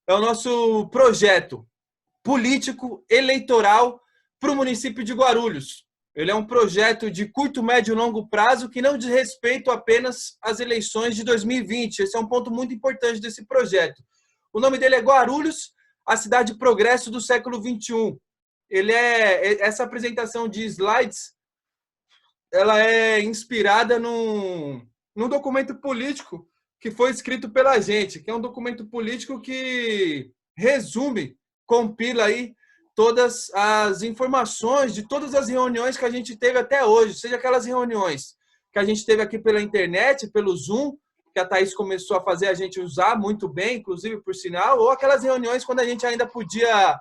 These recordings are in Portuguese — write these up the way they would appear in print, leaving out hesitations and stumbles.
é o nosso projeto político eleitoral para o município de Guarulhos. Ele é um projeto de curto, médio e longo prazo que não diz respeito apenas às eleições de 2020. Esse é um ponto muito importante desse projeto. O nome dele é Guarulhos, a cidade progresso do século XXI. Essa apresentação de slides, ela é inspirada num documento político que foi escrito pela gente, que é um documento político que resume, compila aí todas as informações de todas as reuniões que a gente teve até hoje, seja aquelas reuniões que a gente teve aqui pela internet, pelo Zoom, que a Thaís começou a fazer a gente usar muito bem, inclusive por sinal, ou aquelas reuniões quando a gente ainda podia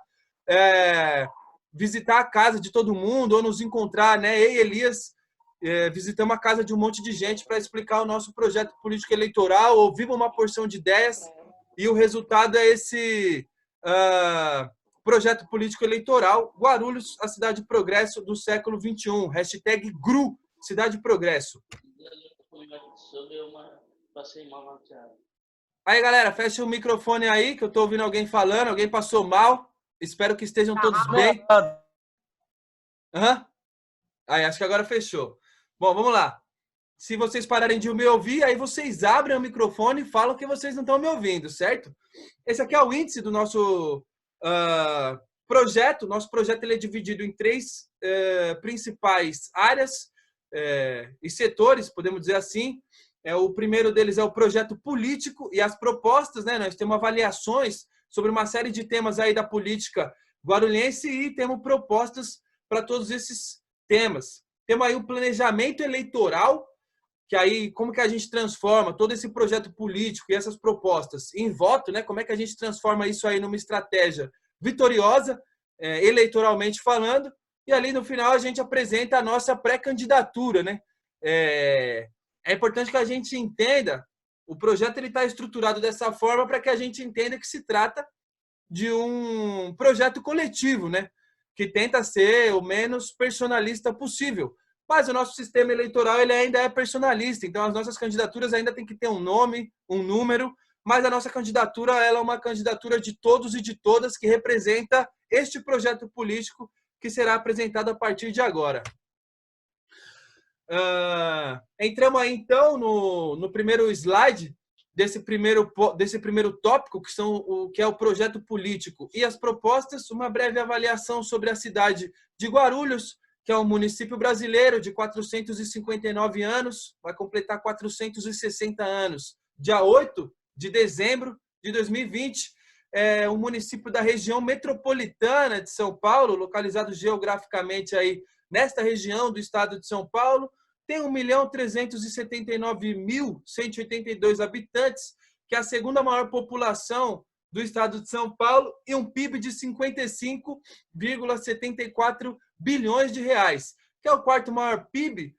visitar a casa de todo mundo, ou nos encontrar, né? Eu e Elias visitamos a casa de um monte de gente para explicar o nosso projeto político eleitoral, ouvimos uma porção de ideias e o resultado é esse projeto político eleitoral, Guarulhos, a cidade de progresso do século XXI, hashtag GRU, cidade de progresso. Aí, galera, fecha o microfone aí, que eu estou ouvindo alguém falando, alguém passou mal, espero que estejam todos bem. Aí, acho que agora fechou. Bom, vamos lá. Se vocês pararem de me ouvir, aí vocês abrem o microfone e falam que vocês não estão me ouvindo, certo? Esse aqui é o índice do nosso projeto. Nosso projeto ele é dividido em três principais áreas e setores, podemos dizer assim. O primeiro deles é o projeto político e as propostas, né? Nós temos avaliações sobre uma série de temas aí da política guarulhense e temos propostas para todos esses temas. Temos aí o planejamento eleitoral, que aí como que a gente transforma todo esse projeto político e essas propostas em voto, né? Como é que a gente transforma isso aí numa estratégia vitoriosa, eleitoralmente falando, e ali no final a gente apresenta a nossa pré-candidatura, né? É importante que a gente entenda, o projeto ele está estruturado dessa forma para que a gente entenda que se trata de um projeto coletivo, né? Que tenta ser o menos personalista possível. Mas o nosso sistema eleitoral ele ainda é personalista, então as nossas candidaturas ainda tem que ter um nome, um número, mas a nossa candidatura ela é uma candidatura de todos e de todas que representa este projeto político que será apresentado a partir de agora. Entramos aí então no primeiro slide desse primeiro tópico, que é o projeto político e as propostas, uma breve avaliação sobre a cidade de Guarulhos, que é um município brasileiro de 459 anos, vai completar 460 anos, dia 8 de dezembro de 2020. É um município da região metropolitana de São Paulo, localizado geograficamente aí nesta região do estado de São Paulo. Tem 1.379.182 habitantes, que é a segunda maior população do estado de São Paulo, e um PIB de 55,74 bilhões de reais, que é o quarto maior PIB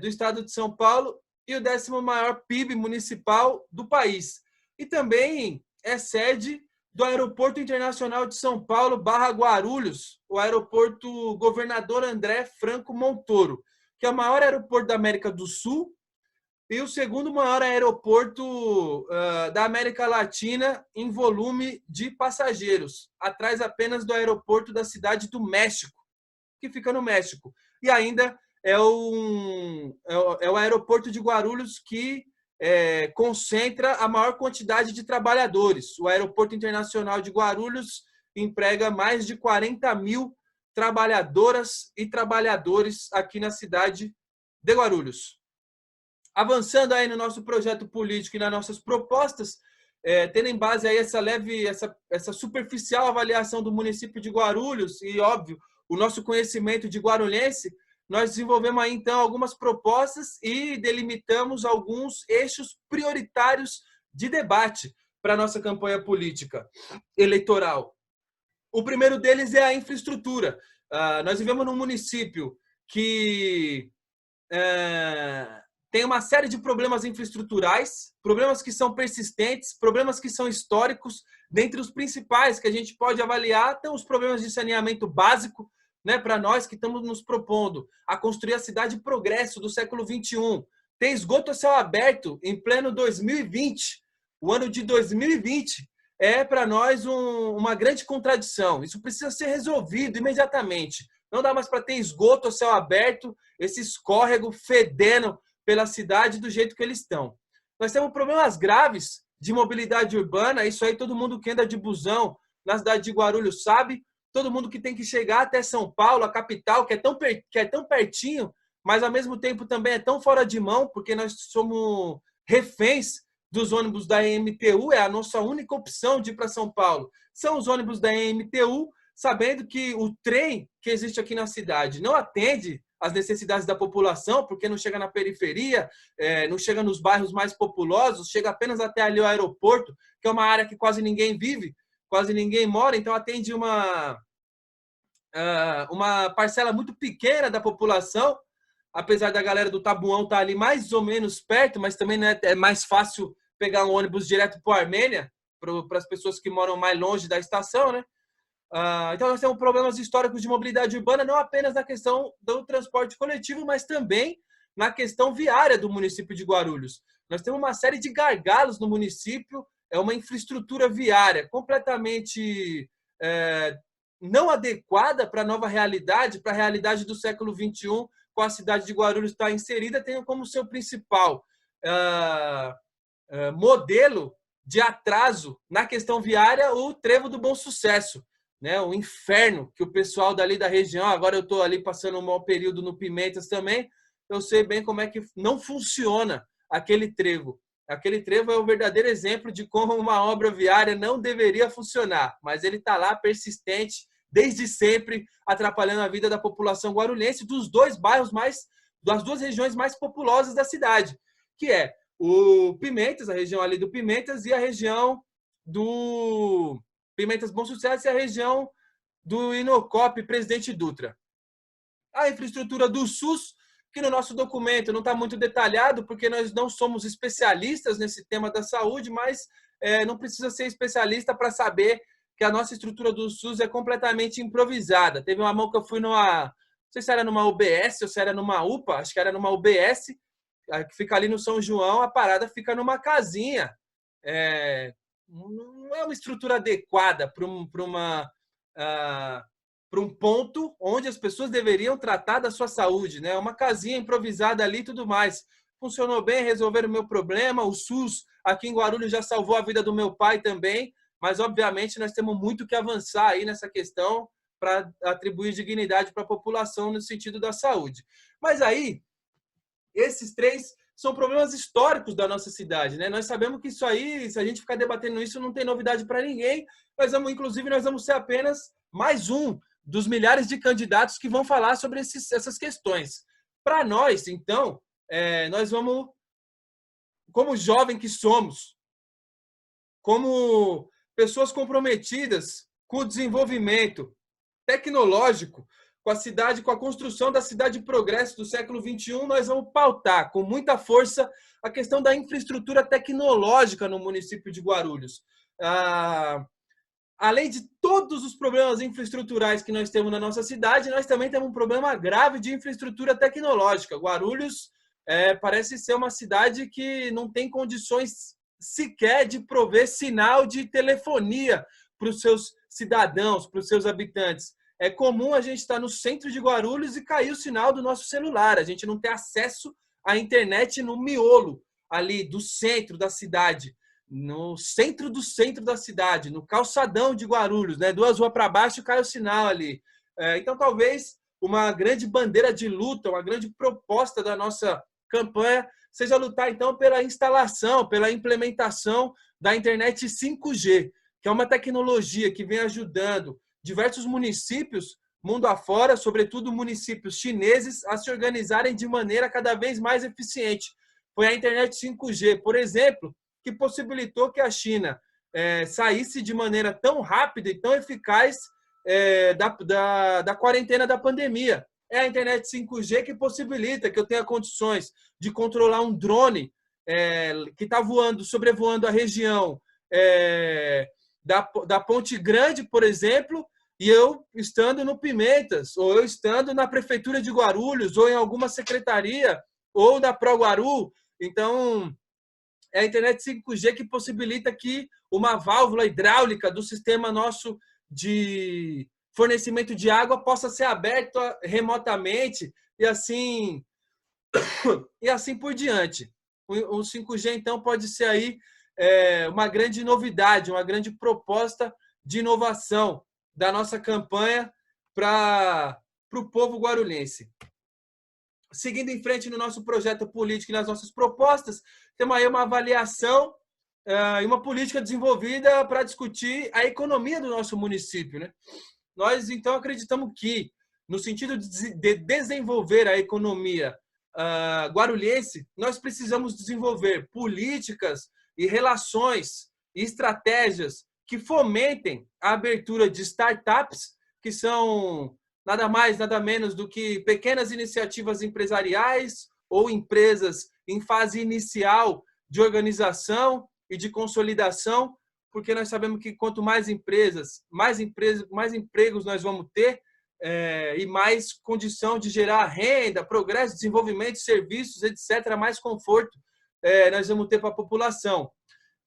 do estado de São Paulo e o 10º maior PIB municipal do país. E também é sede do Aeroporto Internacional de São Paulo /Guarulhos, o Aeroporto Governador André Franco Montoro, que é o maior aeroporto da América do Sul e o segundo maior aeroporto da América Latina em volume de passageiros, atrás apenas do aeroporto da cidade do México, que fica no México. E ainda é o aeroporto de Guarulhos que concentra a maior quantidade de trabalhadores. O Aeroporto Internacional de Guarulhos emprega mais de 40 mil trabalhadoras e trabalhadores aqui na cidade de Guarulhos. Avançando aí no nosso projeto político e nas nossas propostas, tendo em base aí essa superficial avaliação do município de Guarulhos e, óbvio, o nosso conhecimento de guarulhense, nós desenvolvemos aí, então, algumas propostas e delimitamos alguns eixos prioritários de debate para a nossa campanha política eleitoral. O primeiro deles é a infraestrutura. Nós vivemos num município que tem uma série de problemas infraestruturais, problemas que são persistentes, problemas que são históricos. Dentre os principais que a gente pode avaliar estão os problemas de saneamento básico, né, para nós que estamos nos propondo a construir a cidade de progresso do século XXI. Tem esgoto a céu aberto em pleno 2020. O ano de 2020 é para nós uma grande contradição. Isso precisa ser resolvido imediatamente. Não dá mais para ter esgoto a céu aberto, esse escórrego fedendo pela cidade do jeito que eles estão. Nós temos problemas graves de mobilidade urbana, isso aí todo mundo que anda de busão na cidade de Guarulhos sabe, todo mundo que tem que chegar até São Paulo, a capital, que é tão pertinho, mas ao mesmo tempo também é tão fora de mão, porque nós somos reféns dos ônibus da EMTU, é a nossa única opção de ir para São Paulo. São os ônibus da EMTU, sabendo que o trem que existe aqui na cidade não atende às necessidades da população, porque não chega na periferia, não chega nos bairros mais populosos, chega apenas até ali o aeroporto, que é uma área que quase ninguém vive, quase ninguém mora, então atende uma parcela muito pequena da população, apesar da galera do Tabuão estar ali mais ou menos perto, mas também é mais fácil pegar um ônibus direto para a Armênia, para as pessoas que moram mais longe da estação, né? Então, nós temos problemas históricos de mobilidade urbana, não apenas na questão do transporte coletivo, mas também na questão viária do município de Guarulhos. Nós temos uma série de gargalos no município, é uma infraestrutura viária completamente não adequada para a nova realidade, para a realidade do século XXI, com a cidade de Guarulhos está inserida, tem como seu principal modelo de atraso na questão viária o Trevo do Bom Sucesso, né? O inferno que o pessoal dali da região, agora eu estou ali passando um mau período no Pimentas também, eu sei bem como é que não funciona aquele trevo. Aquele trevo é o verdadeiro exemplo de como uma obra viária não deveria funcionar, mas ele está lá persistente, desde sempre, atrapalhando a vida da população guarulhense dos dois bairros das duas regiões mais populosas da cidade, que é o Pimentas, a região ali do Pimentas, e a região do Pimentas Bom Sucesso e a região do Inocop Presidente Dutra. A infraestrutura do SUS, que no nosso documento não está muito detalhado, porque nós não somos especialistas nesse tema da saúde, mas não precisa ser especialista para saber que a nossa estrutura do SUS é completamente improvisada. Teve uma mão que eu fui não sei se era numa UBS ou se era numa UPA, acho que era numa UBS, que fica ali no São João, a parada fica numa casinha. Não é uma estrutura adequada para um ponto onde as pessoas deveriam tratar da sua saúde, né? Uma casinha improvisada ali e tudo mais. Funcionou bem, resolveram o meu problema. O SUS aqui em Guarulhos já salvou a vida do meu pai também, mas obviamente nós temos muito que avançar aí nessa questão para atribuir dignidade para a população no sentido da saúde. Mas aí, esses três são problemas históricos da nossa cidade, né? Nós sabemos que isso aí, se a gente ficar debatendo isso, não tem novidade para ninguém. Inclusive, nós vamos ser apenas mais um dos milhares de candidatos que vão falar sobre essas questões. Para nós, então, nós vamos, como jovem que somos, como pessoas comprometidas com o desenvolvimento tecnológico, com a cidade, com a construção da cidade de progresso do século XXI, nós vamos pautar com muita força a questão da infraestrutura tecnológica no município de Guarulhos. Além de todos os problemas infraestruturais que nós temos na nossa cidade, nós também temos um problema grave de infraestrutura tecnológica. Guarulhos parece ser uma cidade que não tem condições sequer de prover sinal de telefonia para os seus cidadãos, para os seus habitantes. É comum a gente estar no centro de Guarulhos e cair o sinal do nosso celular. A gente não ter acesso à internet no miolo ali do centro da cidade, no centro do centro da cidade, no calçadão de Guarulhos, né? 2 ruas para baixo cai o sinal ali. Então, talvez uma grande bandeira de luta, uma grande proposta da nossa campanha seja lutar, então, pela instalação, pela implementação da internet 5G, que é uma tecnologia que vem ajudando diversos municípios, mundo afora, sobretudo municípios chineses, a se organizarem de maneira cada vez mais eficiente. Foi a internet 5G, por exemplo, que possibilitou que a China saísse de maneira tão rápida e tão eficaz da quarentena da pandemia. É a internet 5G que possibilita que eu tenha condições de controlar um drone que está sobrevoando a região da Ponte Grande, por exemplo, e eu estando no Pimentas, ou eu estando na Prefeitura de Guarulhos, ou em alguma secretaria, ou da ProGuaru. Então, é a internet 5G que possibilita que uma válvula hidráulica do sistema nosso de fornecimento de água possa ser aberta remotamente e assim por diante. O 5G, então, pode ser aí uma grande novidade, uma grande proposta de inovação da nossa campanha para o povo guarulhense. Seguindo em frente no nosso projeto político e nas nossas propostas, temos aí uma avaliação e uma política desenvolvida para discutir a economia do nosso município, né? Nós, então, acreditamos que, no sentido de desenvolver a economia guarulhense, nós precisamos desenvolver políticas e relações e estratégias que fomentem a abertura de startups, que são nada mais, nada menos do que pequenas iniciativas empresariais ou empresas em fase inicial de organização e de consolidação, porque nós sabemos que quanto mais empresas, mais empregos nós vamos ter e mais condição de gerar renda, progresso, desenvolvimento, serviços, etc., mais conforto nós vamos ter para a população.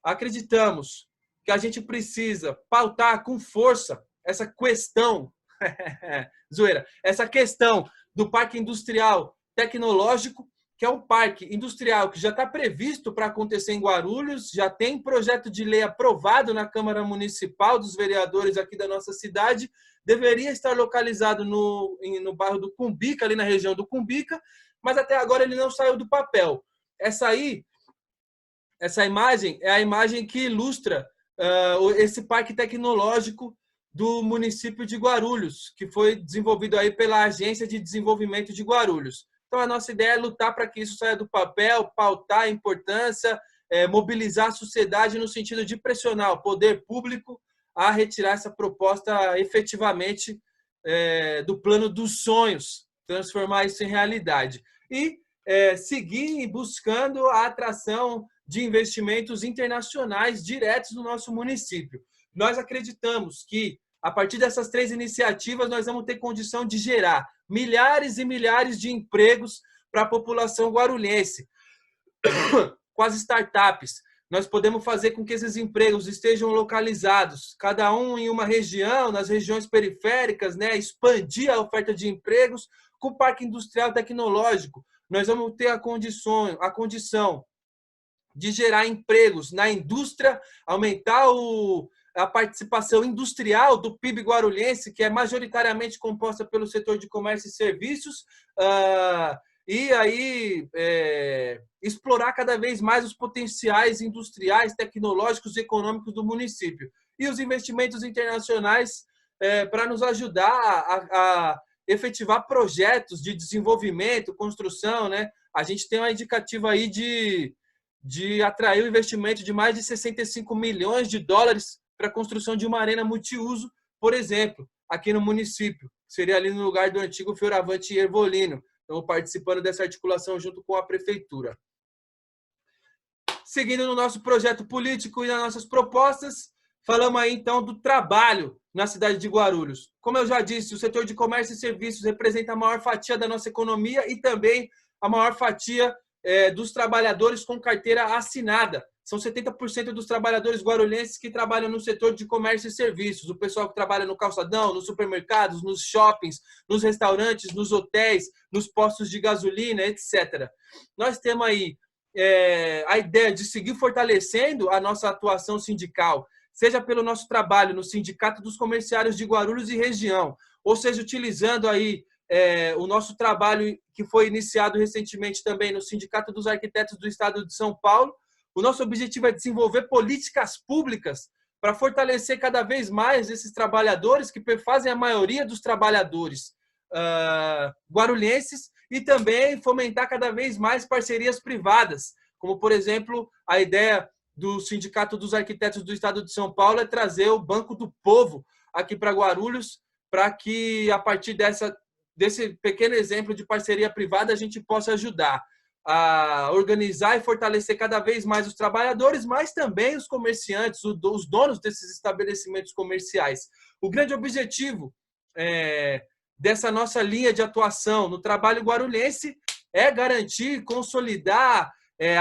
Acreditamos que a gente precisa pautar com força essa questão, essa questão do Parque Industrial Tecnológico, que é um parque industrial que já está previsto para acontecer em Guarulhos, já tem projeto de lei aprovado na Câmara Municipal dos vereadores aqui da nossa cidade, deveria estar localizado no bairro do Cumbica, ali na região do Cumbica, mas até agora ele não saiu do papel. Essa imagem é a imagem que ilustra esse parque tecnológico do município de Guarulhos, que foi desenvolvido aí pela Agência de Desenvolvimento de Guarulhos. Então, a nossa ideia é lutar para que isso saia do papel, pautar a importância, mobilizar a sociedade no sentido de pressionar o poder público a retirar essa proposta efetivamente do plano dos sonhos, transformar isso em realidade. E seguir buscando a atração de investimentos internacionais diretos no nosso município. Nós acreditamos que, a partir dessas 3 iniciativas, nós vamos ter condição de gerar milhares e milhares de empregos para a população guarulhense. Com as startups, nós podemos fazer com que esses empregos estejam localizados, cada um em uma região, nas regiões periféricas, né? Expandir a oferta de empregos. Com o Parque Industrial Tecnológico, nós vamos ter a condição de gerar empregos na indústria, aumentar a participação industrial do PIB guarulhense, que é majoritariamente composta pelo setor de comércio e serviços, e aí explorar cada vez mais os potenciais industriais, tecnológicos e econômicos do município. E os investimentos internacionais para nos ajudar a efetivar projetos de desenvolvimento, construção, né? A gente tem uma indicativa aí de atrair o investimento de mais de 65 milhões de dólares para a construção de uma arena multiuso, por exemplo, aqui no município. Seria ali no lugar do antigo Fioravante Ervolino. Estamos participando dessa articulação junto com a prefeitura. Seguindo no nosso projeto político e nas nossas propostas, falamos aí então do trabalho na cidade de Guarulhos. Como eu já disse, o setor de comércio e serviços representa a maior fatia da nossa economia e também a maior fatia dos trabalhadores com carteira assinada. São 70% dos trabalhadores guarulhenses que trabalham no setor de comércio e serviços. O pessoal que trabalha no calçadão, nos supermercados, nos shoppings, nos restaurantes, nos hotéis, nos postos de gasolina, etc. Nós temos aí a ideia de seguir fortalecendo a nossa atuação sindical, seja pelo nosso trabalho no Sindicato dos Comerciários de Guarulhos e região, ou seja, utilizando aí o nosso trabalho que foi iniciado recentemente também no Sindicato dos Arquitetos do Estado de São Paulo. O nosso objetivo é desenvolver políticas públicas para fortalecer cada vez mais esses trabalhadores que fazem a maioria dos trabalhadores guarulhenses e também fomentar cada vez mais parcerias privadas, como, por exemplo, a ideia do Sindicato dos Arquitetos do Estado de São Paulo é trazer o Banco do Povo aqui para Guarulhos, para que, a partir desse pequeno exemplo de parceria privada, a gente possa ajudar a organizar e fortalecer cada vez mais os trabalhadores, mas também os comerciantes, os donos desses estabelecimentos comerciais. O grande objetivo dessa nossa linha de atuação no trabalho guarulhense é garantir, consolidar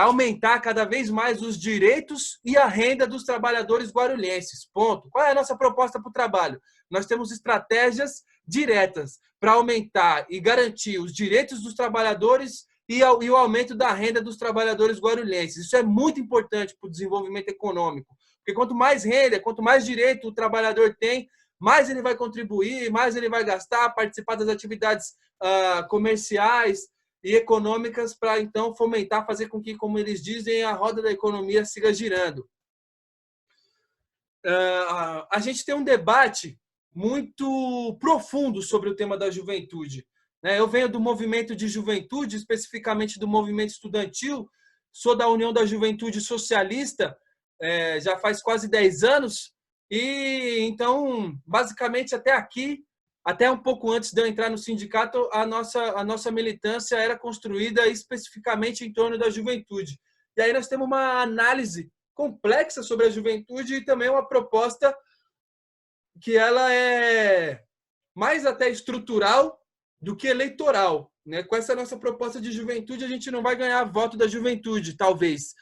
aumentar cada vez mais os direitos e a renda dos trabalhadores guarulhenses. Ponto. Qual é a nossa proposta para o trabalho? Nós temos estratégias diretas para aumentar e garantir os direitos dos trabalhadores e o aumento da renda dos trabalhadores guarulhenses. Isso é muito importante para o desenvolvimento econômico, porque quanto mais renda, quanto mais direito o trabalhador tem, mais ele vai contribuir, mais ele vai gastar, participar das atividades comerciais e econômicas para, então, fomentar, fazer com que, como eles dizem, a roda da economia siga girando. A gente tem um debate muito profundo sobre o tema da juventude. Eu venho do movimento de juventude, especificamente do movimento estudantil, sou da União da Juventude Socialista, já faz quase 10 anos, e então, basicamente, até aqui, até um pouco antes de eu entrar no sindicato, a nossa militância era construída especificamente em torno da juventude. E aí nós temos uma análise complexa sobre a juventude e também uma proposta que ela é mais até estrutural do que eleitoral. Com essa nossa proposta de juventude, a gente não vai ganhar voto da juventude, talvez,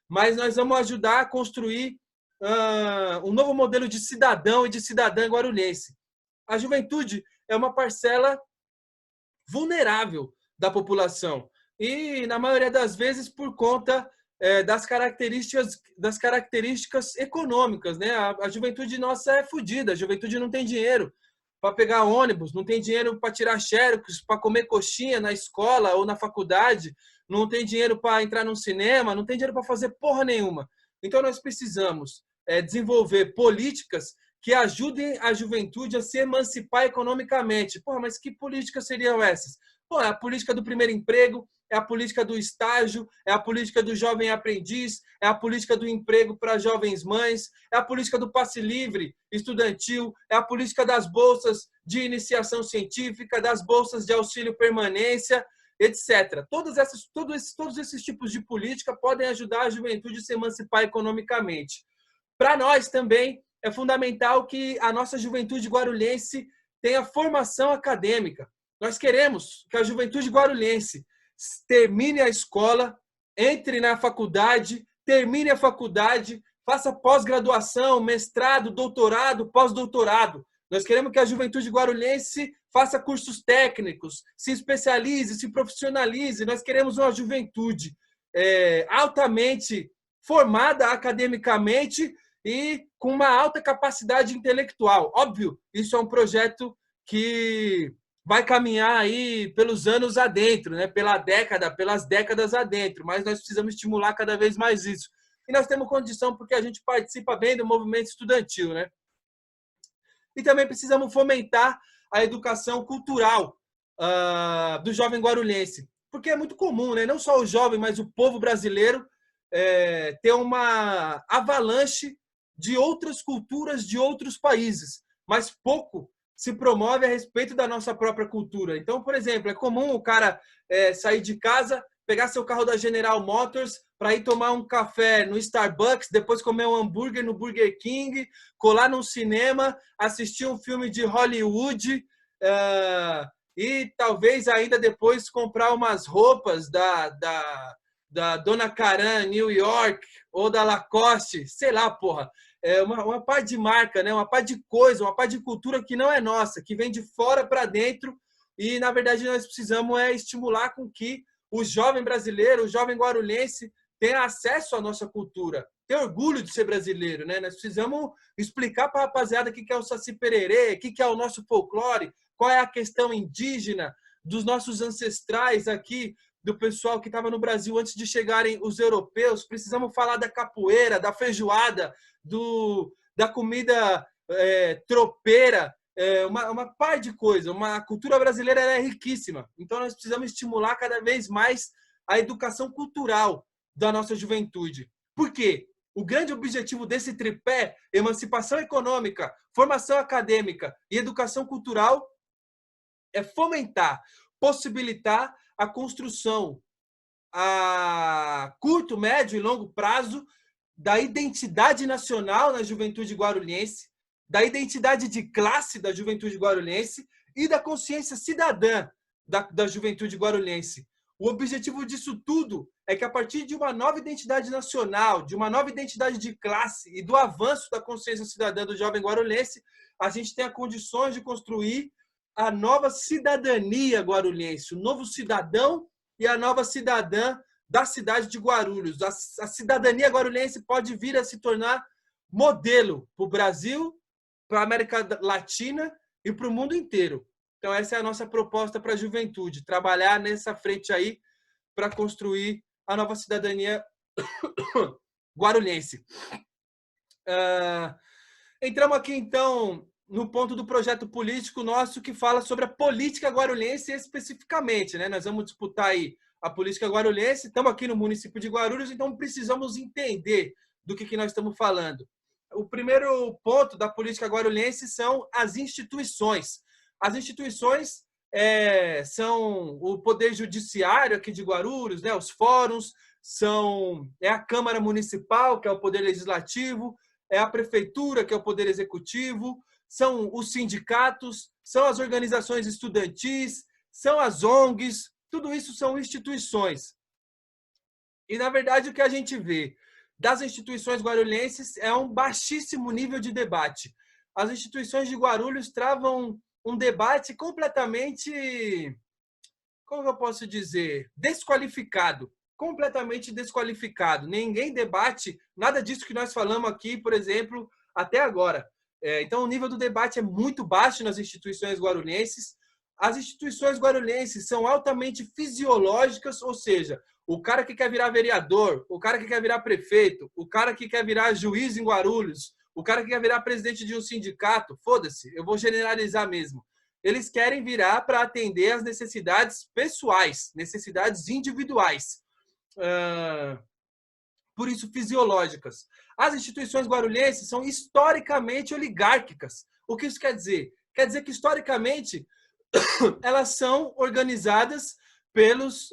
mas nós vamos ajudar a construir um novo modelo de cidadão e de cidadã guarulhense. A juventude é uma parcela vulnerável da população e, na maioria das vezes, por conta das características econômicas. A juventude nossa é fodida, a juventude não tem dinheiro para pegar ônibus, não tem dinheiro para tirar xerox, para comer coxinha na escola ou na faculdade, não tem dinheiro para entrar num cinema, não tem dinheiro para fazer porra nenhuma. Então, nós precisamos desenvolver políticas que ajudem a juventude a se emancipar economicamente. Porra, mas que políticas seriam essas? É a política do primeiro emprego, é a política do estágio, é a política do jovem aprendiz, é a política do emprego para jovens mães, é a política do passe livre estudantil, é a política das bolsas de iniciação científica, das bolsas de auxílio permanência, etc. Todos esses tipos de política podem ajudar a juventude a se emancipar economicamente. Para nós também é fundamental que a nossa juventude guarulhense tenha formação acadêmica. Nós queremos que a juventude guarulhense termine a escola, entre na faculdade, termine a faculdade, faça pós-graduação, mestrado, doutorado, pós-doutorado. Nós queremos que a juventude guarulhense faça cursos técnicos, se especialize, se profissionalize. Nós queremos uma juventude altamente formada academicamente e com uma alta capacidade intelectual. Óbvio, isso é um projeto que vai caminhar aí pelos anos adentro, pelas décadas adentro, mas nós precisamos estimular cada vez mais isso. E nós temos condição porque a gente participa bem do movimento estudantil, E também precisamos fomentar a educação cultural do jovem guarulhense, porque é muito comum, não só o jovem, mas o povo brasileiro ter uma avalanche de outras culturas de outros países, mas pouco se promove a respeito da nossa própria cultura. Então, por exemplo, é comum o cara sair de casa, pegar seu carro da General Motors para ir tomar um café no Starbucks, depois comer um hambúrguer no Burger King, colar num cinema, assistir um filme de Hollywood e talvez ainda depois comprar umas roupas da Dona Karan, New York, ou da Lacoste, sei lá, porra. Uma parte de marca, uma parte de coisa, uma parte de cultura que não é nossa, que vem de fora para dentro. E, na verdade, nós precisamos estimular com que o jovem brasileiro, o jovem guarulhense, tenha acesso à nossa cultura, ter orgulho de ser brasileiro. Nós precisamos explicar para a rapaziada o que é o Saci Pererê, o que é o nosso folclore, qual é a questão indígena dos nossos ancestrais aqui, do pessoal que estava no Brasil antes de chegarem os europeus. Precisamos falar da capoeira, da feijoada, da comida tropeira, uma par de coisa. A cultura brasileira é riquíssima. Então, nós precisamos estimular cada vez mais a educação cultural da nossa juventude. Por quê? O grande objetivo desse tripé, emancipação econômica, formação acadêmica e educação cultural, é fomentar, possibilitar a construção a curto, médio e longo prazo da identidade nacional na juventude guarulhense, da identidade de classe da juventude guarulhense e da consciência cidadã da juventude guarulhense. O objetivo disso tudo é que, a partir de uma nova identidade nacional, de uma nova identidade de classe e do avanço da consciência cidadã do jovem guarulhense, a gente tenha condições de construir a nova cidadania guarulhense, o novo cidadão e a nova cidadã da cidade de Guarulhos. A cidadania guarulhense pode vir a se tornar modelo para o Brasil, para a América Latina e para o mundo inteiro. Então, essa é a nossa proposta para a juventude, trabalhar nessa frente aí para construir a nova cidadania guarulhense. Entramos aqui, então, no ponto do projeto político nosso que fala sobre a política guarulhense especificamente, né? Nós vamos disputar aí a política guarulhense, estamos aqui no município de Guarulhos, então precisamos entender do que nós estamos falando. O primeiro ponto da política guarulhense são as instituições. As instituições são o Poder Judiciário aqui de Guarulhos, né? Os fóruns, é a Câmara Municipal, que é o Poder Legislativo, é a Prefeitura, que é o Poder Executivo, são os sindicatos, são as organizações estudantis, são as ONGs, tudo isso são instituições. E, na verdade, o que a gente vê das instituições guarulhenses é um baixíssimo nível de debate. As instituições de Guarulhos travam um debate completamente, como eu posso dizer, desqualificado. Completamente desqualificado. Ninguém debate nada disso que nós falamos aqui, por exemplo, até agora. Então, o nível do debate é muito baixo nas instituições guarulhenses. As instituições guarulhenses são altamente fisiológicas, ou seja, o cara que quer virar vereador, o cara que quer virar prefeito, o cara que quer virar juiz em Guarulhos, o cara que quer virar presidente de um sindicato, foda-se, eu vou generalizar mesmo. Eles querem virar para atender às necessidades pessoais, necessidades individuais. Por isso, fisiológicas. As instituições guarulhenses são historicamente oligárquicas. O que isso quer dizer? Quer dizer que, historicamente, elas são organizadas pelos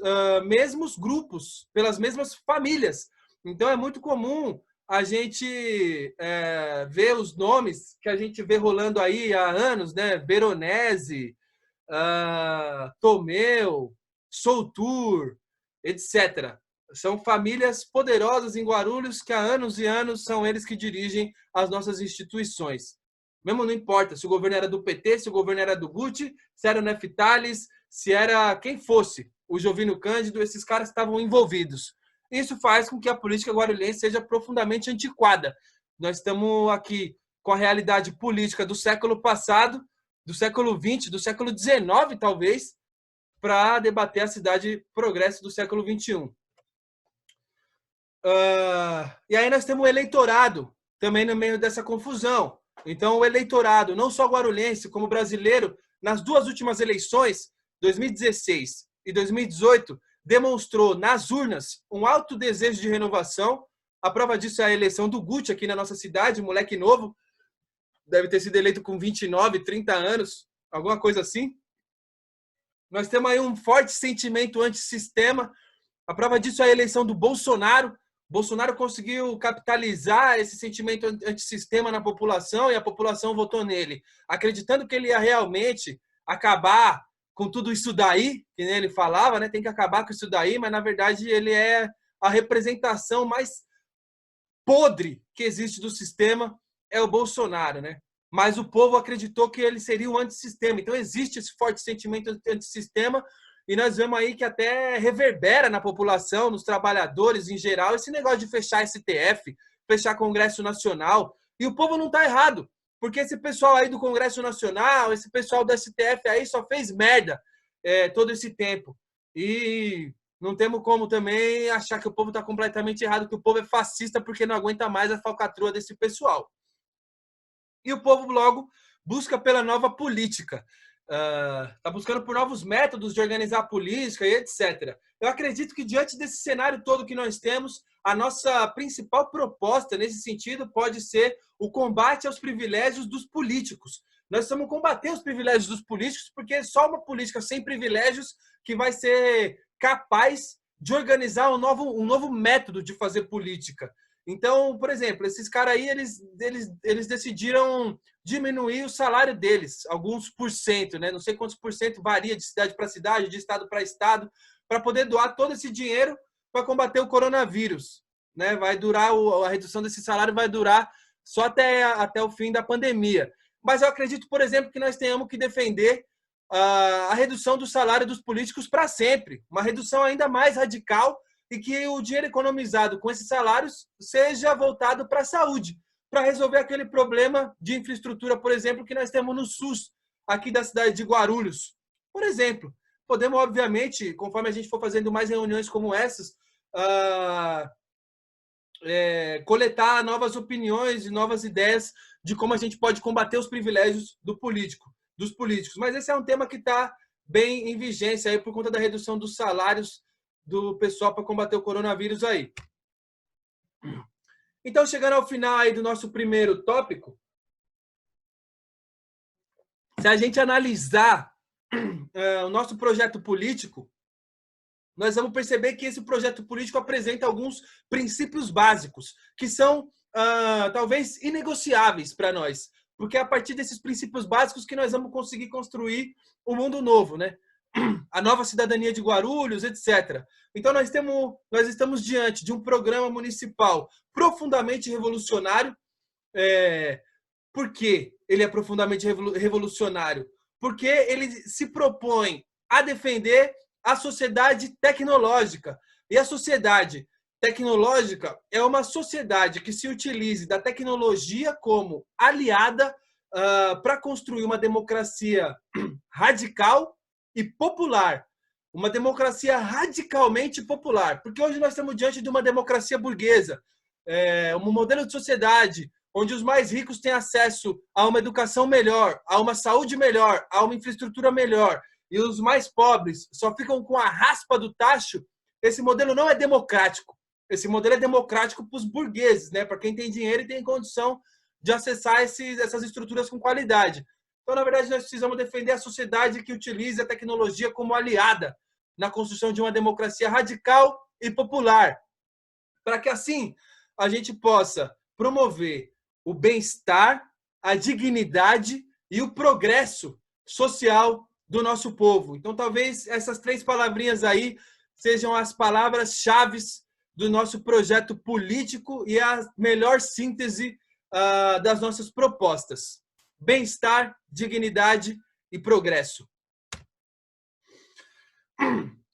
mesmos grupos, pelas mesmas famílias. Então, é muito comum a gente ver os nomes que a gente vê rolando aí há anos, né? Veronese, Tomeu, Soutur, etc. São famílias poderosas em Guarulhos que há anos e anos são eles que dirigem as nossas instituições. Mesmo não importa se o governo era do PT, se o governo era do Guti, se era o Neftales, se era quem fosse, o Jovino Cândido, esses caras estavam envolvidos. Isso faz com que a política guarulhense seja profundamente antiquada. Nós estamos aqui com a realidade política do século passado, do século XX, do século XIX, talvez, para debater a cidade progresso do século XXI. E aí nós temos o eleitorado também no meio dessa confusão. Então, o eleitorado, não só guarulhense, como brasileiro, nas duas últimas eleições, 2016 e 2018, demonstrou nas urnas um alto desejo de renovação. A prova disso é a eleição do Guti aqui na nossa cidade, moleque novo, deve ter sido eleito com 29, 30 anos, alguma coisa assim. Nós temos aí um forte sentimento antissistema. A prova disso é a eleição do Bolsonaro. Bolsonaro conseguiu capitalizar esse sentimento antissistema na população e a população votou nele, acreditando que ele ia realmente acabar com tudo isso daí, que ele falava, né? Tem que acabar com isso daí, mas na verdade ele é a representação mais podre que existe do sistema, é o Bolsonaro, né? Mas o povo acreditou que ele seria o antissistema. Então existe esse forte sentimento antissistema e nós vemos aí que até reverbera na população, nos trabalhadores em geral, esse negócio de fechar STF, fechar Congresso Nacional. E o povo não está errado, porque esse pessoal aí do Congresso Nacional, esse pessoal do STF aí só fez merda todo esse tempo. E não temos como também achar que o povo está completamente errado, que o povo é fascista porque não aguenta mais a falcatrua desse pessoal. E o povo logo busca pela nova política. Está buscando por novos métodos de organizar a política e etc. Eu acredito que, diante desse cenário todo que nós temos, a nossa principal proposta nesse sentido pode ser o combate aos privilégios dos políticos. Nós precisamos combater os privilégios dos políticos, porque é só uma política sem privilégios que vai ser capaz de organizar um novo método de fazer política. Então, por exemplo, esses caras aí, eles decidiram diminuir o salário deles, alguns por cento, né? Não sei quantos por cento varia de cidade para cidade, de estado para estado, para poder doar todo esse dinheiro para combater o coronavírus, né? Vai durar, a redução desse salário vai durar só até o fim da pandemia. Mas eu acredito, por exemplo, que nós tenhamos que defender a redução do salário dos políticos para sempre, uma redução ainda mais radical, e que o dinheiro economizado com esses salários seja voltado para a saúde, para resolver aquele problema de infraestrutura, por exemplo, que nós temos no SUS, aqui da cidade de Guarulhos. Por exemplo, podemos, obviamente, conforme a gente for fazendo mais reuniões como essas, coletar novas opiniões e novas ideias de como a gente pode combater os privilégios dos políticos. Mas esse é um tema que está bem em vigência aí por conta da redução dos salários do pessoal para combater o coronavírus aí. Então, chegando ao final aí do nosso primeiro tópico, se a gente analisar o nosso projeto político, nós vamos perceber que esse projeto político apresenta alguns princípios básicos, que são talvez inegociáveis para nós, porque é a partir desses princípios básicos que nós vamos conseguir construir um mundo novo, né? A nova cidadania de Guarulhos, etc. Então, nós estamos diante de um programa municipal profundamente revolucionário. Por que ele é profundamente revolucionário? Porque ele se propõe a defender a sociedade tecnológica. E a sociedade tecnológica é uma sociedade que se utilize da tecnologia como aliada para construir uma democracia radical e popular. Uma democracia radicalmente popular. Porque hoje nós estamos diante de uma democracia burguesa, um modelo de sociedade onde os mais ricos têm acesso a uma educação melhor, a uma saúde melhor, a uma infraestrutura melhor, e os mais pobres só ficam com a raspa do tacho. Esse modelo não é democrático. Esse modelo é democrático para os burgueses, né? Para quem tem dinheiro e tem condição de acessar essas estruturas com qualidade. Então, na verdade, nós precisamos defender a sociedade que utilize a tecnologia como aliada na construção de uma democracia radical e popular, para que assim a gente possa promover o bem-estar, a dignidade e o progresso social do nosso povo. Então, talvez essas 3 palavrinhas aí sejam as palavras-chave do nosso projeto político e a melhor síntese das nossas propostas. Bem-estar, dignidade e progresso.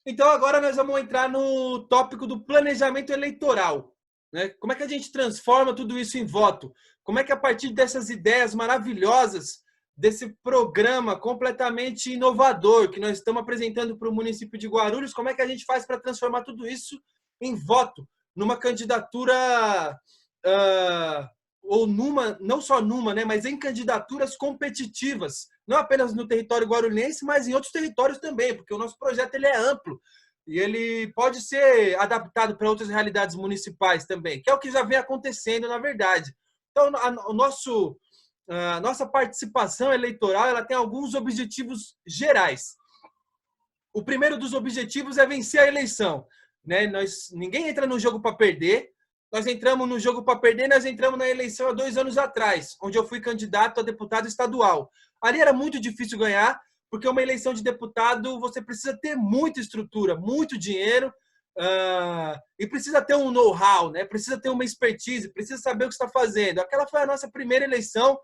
Então, agora nós vamos entrar no tópico do planejamento eleitoral, né? Como é que a gente transforma tudo isso em voto? Como é que, a partir dessas ideias maravilhosas, desse programa completamente inovador que nós estamos apresentando para o município de Guarulhos, como é que a gente faz para transformar tudo isso em voto, numa candidatura, ou não só numa, né, mas em candidaturas competitivas, não apenas no território guarulhense, mas em outros territórios também, porque o nosso projeto ele é amplo e ele pode ser adaptado para outras realidades municipais também, que é o que já vem acontecendo, na verdade. Então, a nossa participação eleitoral ela tem alguns objetivos gerais. O primeiro dos objetivos é vencer a eleição, né? Ninguém entra no jogo para perder. Nós entramos no jogo para perder, nós entramos na eleição há 2 anos atrás, onde eu fui candidato a deputado estadual. Ali era muito difícil ganhar, porque uma eleição de deputado você precisa ter muita estrutura, muito dinheiro, e precisa ter um know-how, né? Precisa ter uma expertise, precisa saber o que está fazendo. Aquela foi a nossa primeira eleição.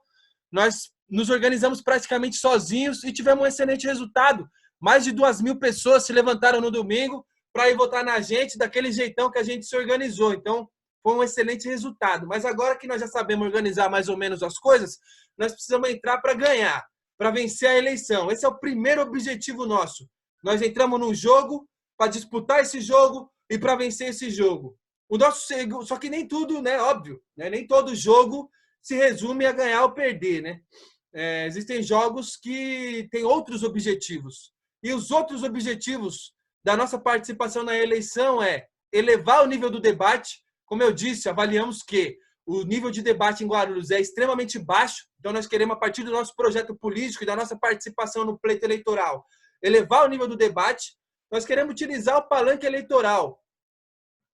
Nós nos organizamos praticamente sozinhos e tivemos um excelente resultado. Mais de 2.000 pessoas se levantaram no domingo para ir votar na gente daquele jeitão que a gente se organizou. Então, foi um excelente resultado. Mas agora que nós já sabemos organizar mais ou menos as coisas, nós precisamos entrar para ganhar, para vencer a eleição. Esse é o primeiro objetivo nosso. Nós entramos num jogo para disputar esse jogo e para vencer esse jogo. Só que nem tudo, né? Óbvio, né? Nem todo jogo se resume a ganhar ou perder, né? Existem jogos que têm outros objetivos. E os outros objetivos da nossa participação na eleição é elevar o nível do debate. Como eu disse, avaliamos que o nível de debate em Guarulhos é extremamente baixo, então nós queremos, a partir do nosso projeto político e da nossa participação no pleito eleitoral, elevar o nível do debate. Nós queremos utilizar o palanque eleitoral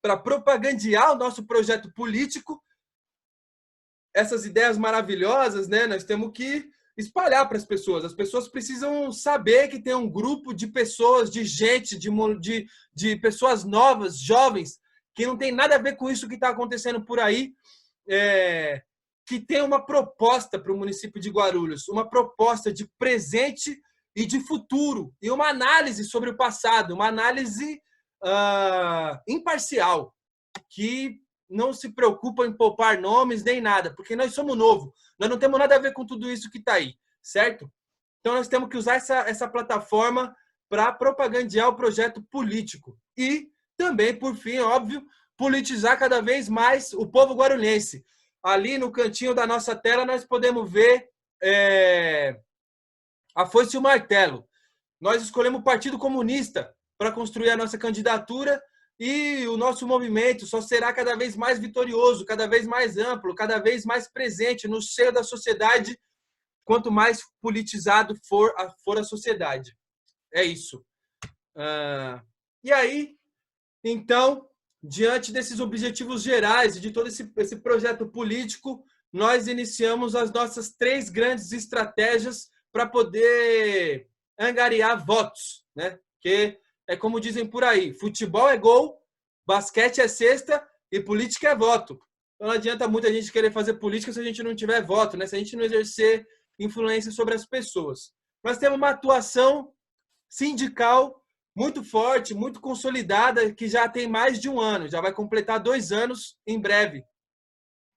para propagandear o nosso projeto político, essas ideias maravilhosas, né? Nós temos que espalhar para as pessoas. As pessoas precisam saber que tem um grupo de pessoas, de gente, de pessoas novas, jovens, que não tem nada a ver com isso que está acontecendo por aí, que tem uma proposta para o município de Guarulhos, uma proposta de presente e de futuro, e uma análise sobre o passado, uma análise imparcial, que não se preocupa em poupar nomes nem nada, porque nós somos novo, nós não temos nada a ver com tudo isso que está aí, certo? Então nós temos que usar essa plataforma para propagandear o projeto político e também, por fim, óbvio, politizar cada vez mais o povo guarulhense. Ali no cantinho da nossa tela nós podemos ver a foice e o martelo. Nós escolhemos o Partido Comunista para construir a nossa candidatura e o nosso movimento só será cada vez mais vitorioso, cada vez mais amplo, cada vez mais presente no seio da sociedade, quanto mais politizado for a sociedade. É isso. E aí, então, diante desses objetivos gerais e de todo esse projeto político, nós iniciamos as nossas 3 grandes estratégias para poder angariar votos, né? Que é como dizem por aí, futebol é gol, basquete é cesta e política é voto. Então não adianta muita gente querer fazer política se a gente não tiver voto, né? Se a gente não exercer influência sobre as pessoas. Nós temos uma atuação sindical muito forte, muito consolidada, que já tem mais de 1 ano, já vai completar 2 anos em breve,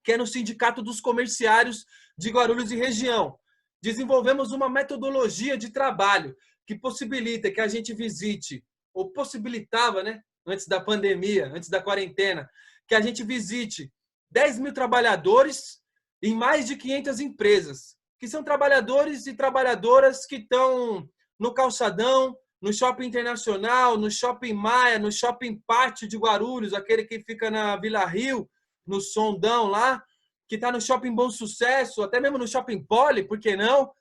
que é no Sindicato dos Comerciários de Guarulhos e região. Desenvolvemos uma metodologia de trabalho que possibilita que a gente visite, ou possibilitava, né, antes da pandemia, antes da quarentena, que a gente visite 10 mil trabalhadores em mais de 500 empresas, que são trabalhadores e trabalhadoras que estão no Calçadão, no Shopping Internacional, no Shopping Maia, no Shopping Pátio de Guarulhos, aquele que fica na Vila Rio, no Sondão lá, que está no Shopping Bom Sucesso, até mesmo no Shopping Poli, por que não?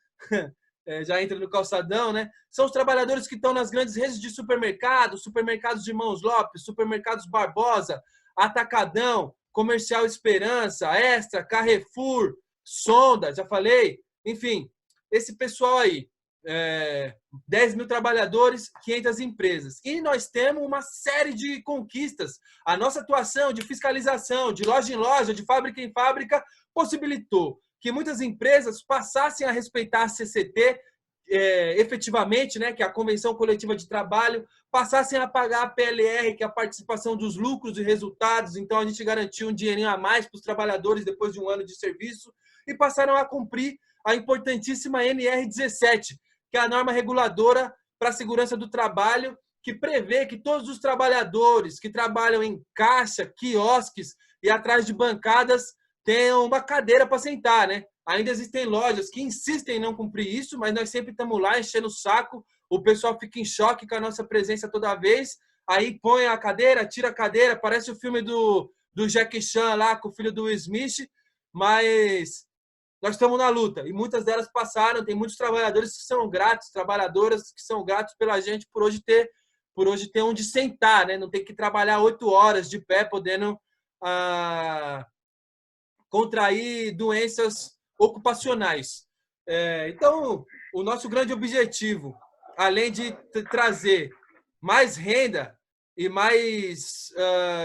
Já entra no Calçadão, né? São os trabalhadores que estão nas grandes redes de supermercados, supermercados de Irmãos Lopes, supermercados Barbosa, Atacadão, Comercial Esperança, Extra, Carrefour, Sonda, já falei. Enfim, esse pessoal aí, 10 mil trabalhadores, 500 empresas. E nós temos uma série de conquistas. A nossa atuação de fiscalização, de loja em loja, de fábrica em fábrica, possibilitou que muitas empresas passassem a respeitar a CCT efetivamente, né, que é a Convenção Coletiva de Trabalho, passassem a pagar a PLR, que é a participação dos lucros e resultados. Então, a gente garantiu um dinheirinho a mais para os trabalhadores depois de 1 ano de serviço e passaram a cumprir a importantíssima NR17, que é a norma reguladora para a segurança do trabalho, que prevê que todos os trabalhadores que trabalham em caixa, quiosques e atrás de bancadas tenham uma cadeira para sentar, né? Ainda existem lojas que insistem em não cumprir isso, mas nós sempre estamos lá enchendo o saco, o pessoal fica em choque com a nossa presença toda vez, aí põe a cadeira, tira a cadeira, parece o filme do Jackie Chan lá com o filho do Will Smith, mas nós estamos na luta e muitas delas passaram. Tem muitos trabalhadores que são gratos, trabalhadoras que são gratos pela gente por hoje ter onde sentar, né? Não ter que trabalhar 8 horas de pé, podendo contrair doenças ocupacionais. Então, o nosso grande objetivo, além de trazer mais renda e mais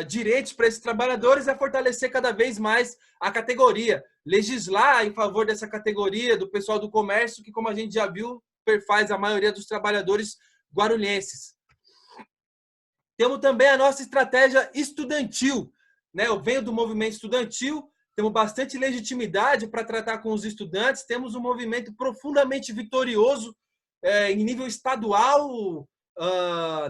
direitos para esses trabalhadores, é fortalecer cada vez mais a categoria, legislar em favor dessa categoria, do pessoal do comércio, que, como a gente já viu, perfaz a maioria dos trabalhadores guarulhenses. Temos também a nossa estratégia estudantil, né? Eu venho do movimento estudantil, temos bastante legitimidade para tratar com os estudantes, temos um movimento profundamente vitorioso em nível estadual,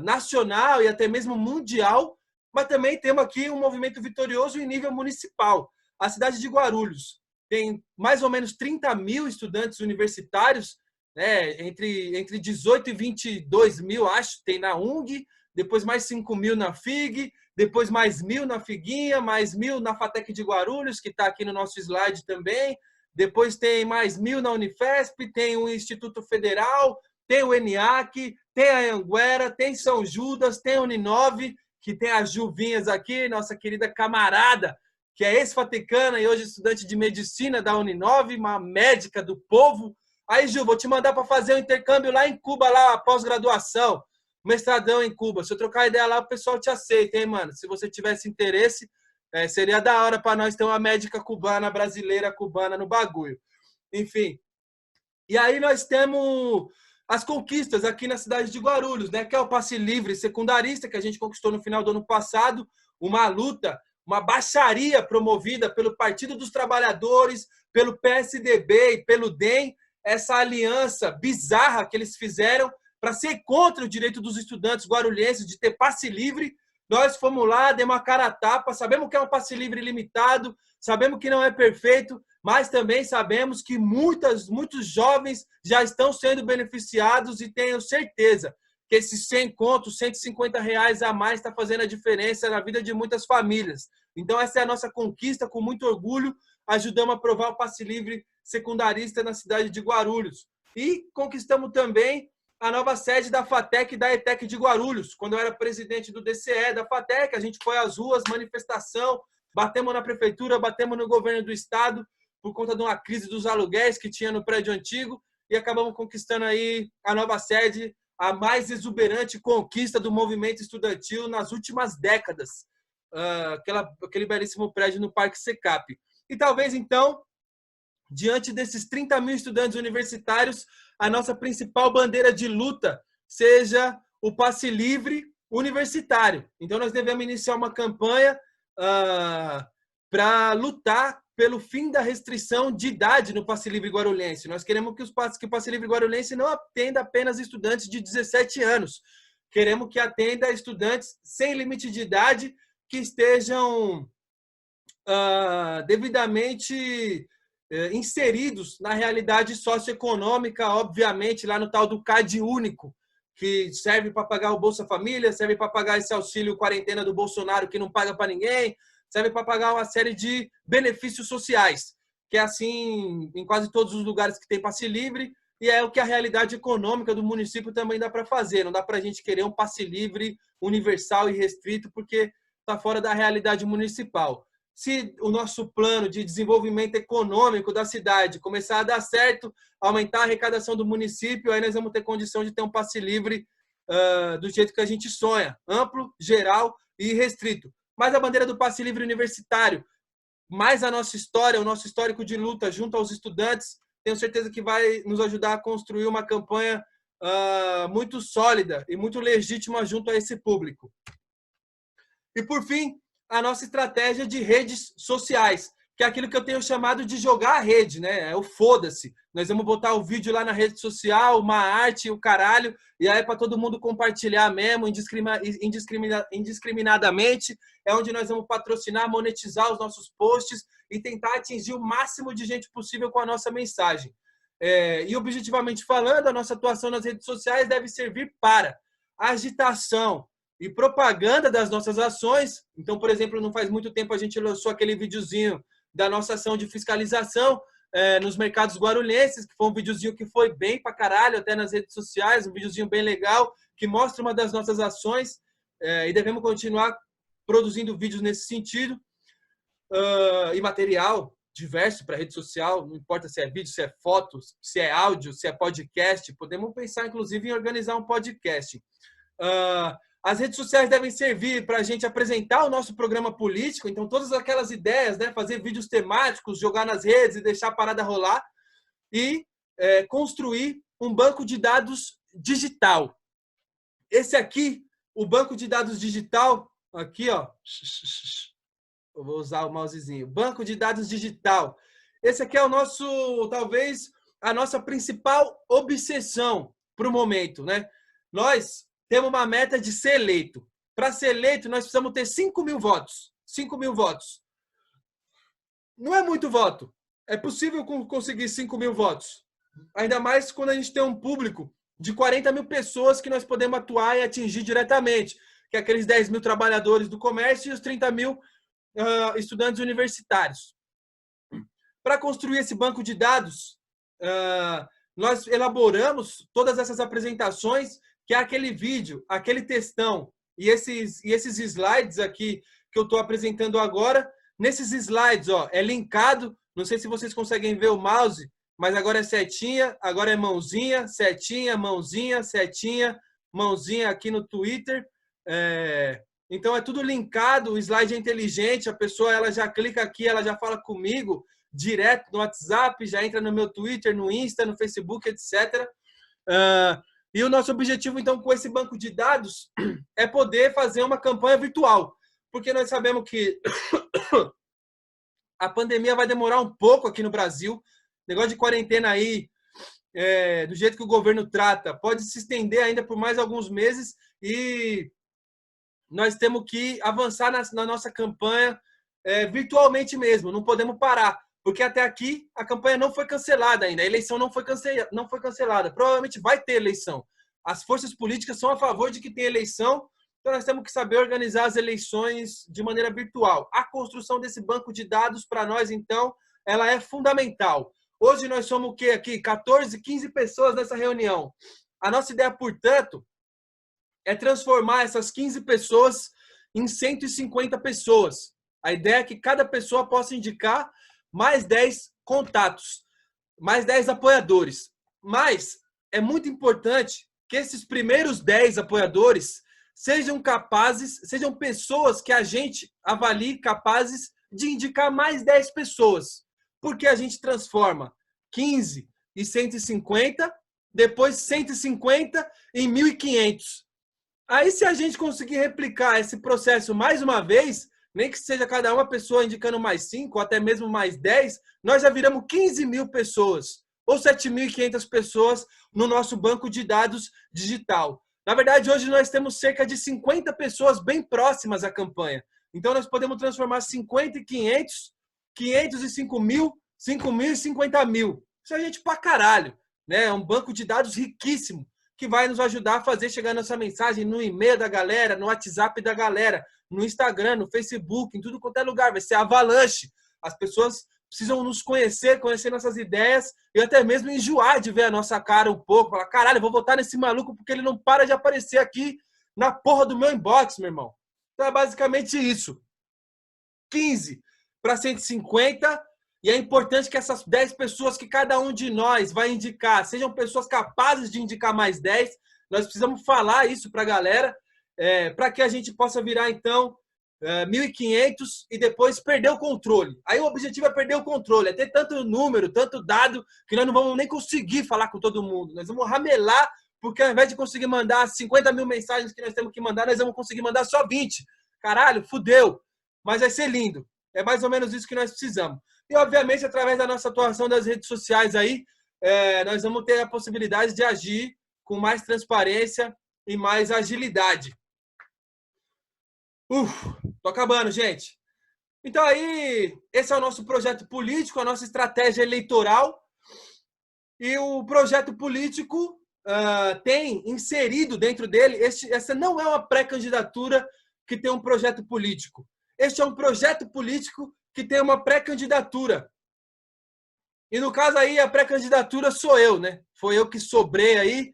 nacional e até mesmo mundial, mas também temos aqui um movimento vitorioso em nível municipal. A cidade de Guarulhos tem mais ou menos 30 mil estudantes universitários, né? Entre 18 e 22 mil, acho, tem na UNG, depois mais 5 mil na FIG, depois mais 1.000 na Figuinha, mais 1.000 na FATEC de Guarulhos, que está aqui no nosso slide também. Depois tem mais 1.000 na Unifesp, tem o Instituto Federal, tem o ENIAC, tem a Anguera, tem São Judas, tem a Uninove, que tem as Juvinhas aqui, nossa querida camarada, que é ex-fatecana e hoje estudante de medicina da Uninove, uma médica do povo, Aí, Ju, vou te mandar para fazer um intercâmbio lá em Cuba, lá pós-graduação, mestradão em Cuba. Se eu trocar ideia lá, o pessoal te aceita, hein, mano? Se você tivesse interesse, seria da hora para nós ter uma médica cubana, brasileira cubana no bagulho. Enfim. E aí nós temos as conquistas aqui na cidade de Guarulhos, né? Que é o passe livre secundarista que a gente conquistou no final do ano passado, uma luta, uma baixaria promovida pelo Partido dos Trabalhadores, pelo PSDB e pelo DEM, essa aliança bizarra que eles fizeram para ser contra o direito dos estudantes guarulhenses de ter passe livre. Nós fomos lá, demos uma cara a tapa, sabemos que é um passe livre limitado, sabemos que não é perfeito, mas também sabemos que muitos jovens já estão sendo beneficiados e tenho certeza que esses 100 contos, R$ 150 a mais está fazendo a diferença na vida de muitas famílias. Então essa é a nossa conquista, com muito orgulho, ajudamos a aprovar o passe livre secundarista na cidade de Guarulhos. E conquistamos também a nova sede da FATEC e da ETEC de Guarulhos. Quando eu era presidente do DCE da FATEC, a gente foi às ruas, manifestação, batemos na prefeitura, batemos no governo do estado, por conta de uma crise dos aluguéis que tinha no prédio antigo, e acabamos conquistando aí a nova sede, a mais exuberante conquista do movimento estudantil nas últimas décadas. Aquele belíssimo prédio no Parque Secap. E talvez, então, diante desses 30 mil estudantes universitários, a nossa principal bandeira de luta seja o passe livre universitário. Então, nós devemos iniciar uma campanha para lutar pelo fim da restrição de idade no passe livre guarulhense. Nós queremos que o passe livre guarulhense não atenda apenas estudantes de 17 anos. Queremos que atenda estudantes sem limite de idade que estejam devidamente inseridos na realidade socioeconômica, obviamente, lá no tal do CAD único, que serve para pagar o Bolsa Família, serve para pagar esse auxílio quarentena do Bolsonaro que não paga para ninguém, serve para pagar uma série de benefícios sociais, que é assim em quase todos os lugares que tem passe livre, e é o que a realidade econômica do município também dá para fazer. Não dá para a gente querer um passe livre universal e restrito, porque está fora da realidade municipal. Se o nosso plano de desenvolvimento econômico da cidade começar a dar certo, aumentar a arrecadação do município, aí nós vamos ter condição de ter um passe livre do jeito que a gente sonha, amplo, geral e restrito. Mas a bandeira do passe livre universitário, mais a nossa história, o nosso histórico de luta junto aos estudantes, tenho certeza que vai nos ajudar a construir uma campanha muito sólida e muito legítima junto a esse público. E, por fim, a nossa estratégia de redes sociais, que é aquilo que eu tenho chamado de jogar a rede, né? É o foda-se. Nós vamos botar o vídeo lá na rede social, uma arte, o caralho, e aí é para todo mundo compartilhar mesmo, indiscriminadamente. É onde nós vamos patrocinar, monetizar os nossos posts e tentar atingir o máximo de gente possível com a nossa mensagem. E, objetivamente falando, a nossa atuação nas redes sociais deve servir para agitação e propaganda das nossas ações. Então, por exemplo, não faz muito tempo a gente lançou aquele videozinho da nossa ação de fiscalização nos mercados guarulhenses, que foi um videozinho que foi bem pra caralho, até nas redes sociais, um videozinho bem legal, que mostra uma das nossas ações, e devemos continuar produzindo vídeos nesse sentido, e material diverso para rede social, não importa se é vídeo, se é foto, se é áudio, se é podcast, podemos pensar, inclusive, em organizar um podcast. As redes sociais devem servir para a gente apresentar o nosso programa político, então todas aquelas ideias, né, fazer vídeos temáticos, jogar nas redes e deixar a parada rolar, e construir um banco de dados digital. Esse aqui, o banco de dados digital, aqui, ó, eu vou usar o mousezinho, banco de dados digital. Esse aqui é o nosso, talvez, a nossa principal obsessão para o momento, né? Nós temos uma meta de ser eleito. Para ser eleito, nós precisamos ter 5 mil votos. 5 mil votos. Não é muito voto. É possível conseguir 5 mil votos. Ainda mais quando a gente tem um público de 40 mil pessoas que nós podemos atuar e atingir diretamente, que é aqueles 10 mil trabalhadores do comércio e os 30 mil estudantes universitários. Para construir esse banco de dados, nós elaboramos todas essas apresentações, que é aquele vídeo, aquele textão e esses slides aqui que eu estou apresentando agora. Nesses slides, ó, é linkado, não sei se vocês conseguem ver o mouse, mas agora é setinha, agora é mãozinha, setinha, mãozinha aqui no Twitter. Então é tudo linkado, o slide é inteligente, a pessoa ela já clica aqui, ela já fala comigo direto no WhatsApp, já entra no meu Twitter, no Insta, no Facebook, etc. E o nosso objetivo, então, com esse banco de dados é poder fazer uma campanha virtual, porque nós sabemos que a pandemia vai demorar um pouco aqui no Brasil. Negócio de quarentena aí, do jeito que o governo trata, pode se estender ainda por mais alguns meses e nós temos que avançar na nossa campanha virtualmente mesmo, não podemos parar, porque até aqui a campanha não foi cancelada ainda, a eleição não foi cancelada, provavelmente vai ter eleição. As forças políticas são a favor de que tenha eleição, então nós temos que saber organizar as eleições de maneira virtual. A construção desse banco de dados, para nós, então, ela é fundamental. Hoje nós somos o quê aqui? 14, 15 pessoas nessa reunião. A nossa ideia, portanto, é transformar essas 15 pessoas em 150 pessoas. A ideia é que cada pessoa possa indicar mais 10 contatos, mais 10 apoiadores. Mas é muito importante que esses primeiros 10 apoiadores sejam pessoas que a gente avalie capazes de indicar mais 10 pessoas. Porque a gente transforma 15 em 150, depois 150 em 1.500. Aí, se a gente conseguir replicar esse processo mais uma vez, nem que seja cada uma pessoa indicando mais 5, ou até mesmo mais 10, nós já viramos 15 mil pessoas, ou 7.500 pessoas no nosso banco de dados digital. Na verdade, hoje nós temos cerca de 50 pessoas bem próximas à campanha. Então, nós podemos transformar 50 em 500, 500 e 5 mil, 5 mil e 50 mil. Isso é gente pra caralho, né? É um banco de dados riquíssimo, que vai nos ajudar a fazer chegar nossa mensagem no e-mail da galera, no WhatsApp da galera, no Instagram, no Facebook, em tudo quanto é lugar. Vai ser avalanche. As pessoas precisam nos conhecer nossas ideias e até mesmo enjoar de ver a nossa cara um pouco. Falar, caralho, eu vou votar nesse maluco porque ele não para de aparecer aqui na porra do meu inbox, meu irmão. Então é basicamente isso. 15 para 150. E é importante que essas 10 pessoas que cada um de nós vai indicar sejam pessoas capazes de indicar mais 10. Nós precisamos falar isso para a galera, para que a gente possa virar, então, 1.500 e depois perder o controle. Aí o objetivo é perder o controle, é ter tanto número, tanto dado, que nós não vamos nem conseguir falar com todo mundo. Nós vamos ramelar, porque ao invés de conseguir mandar 50 mil mensagens que nós temos que mandar, nós vamos conseguir mandar só 20. Caralho, fudeu. Mas vai ser lindo. É mais ou menos isso que nós precisamos. E, obviamente, através da nossa atuação das redes sociais aí, nós vamos ter a possibilidade de agir com mais transparência e mais agilidade. Tô acabando, gente. Então, aí, esse é o nosso projeto político, a nossa estratégia eleitoral. E o projeto político tem inserido dentro dele, essa não é uma pré-candidatura que tem um projeto político. Este é um projeto político que tem uma pré-candidatura. E no caso aí, a pré-candidatura sou eu, né? Foi eu que sobrei aí.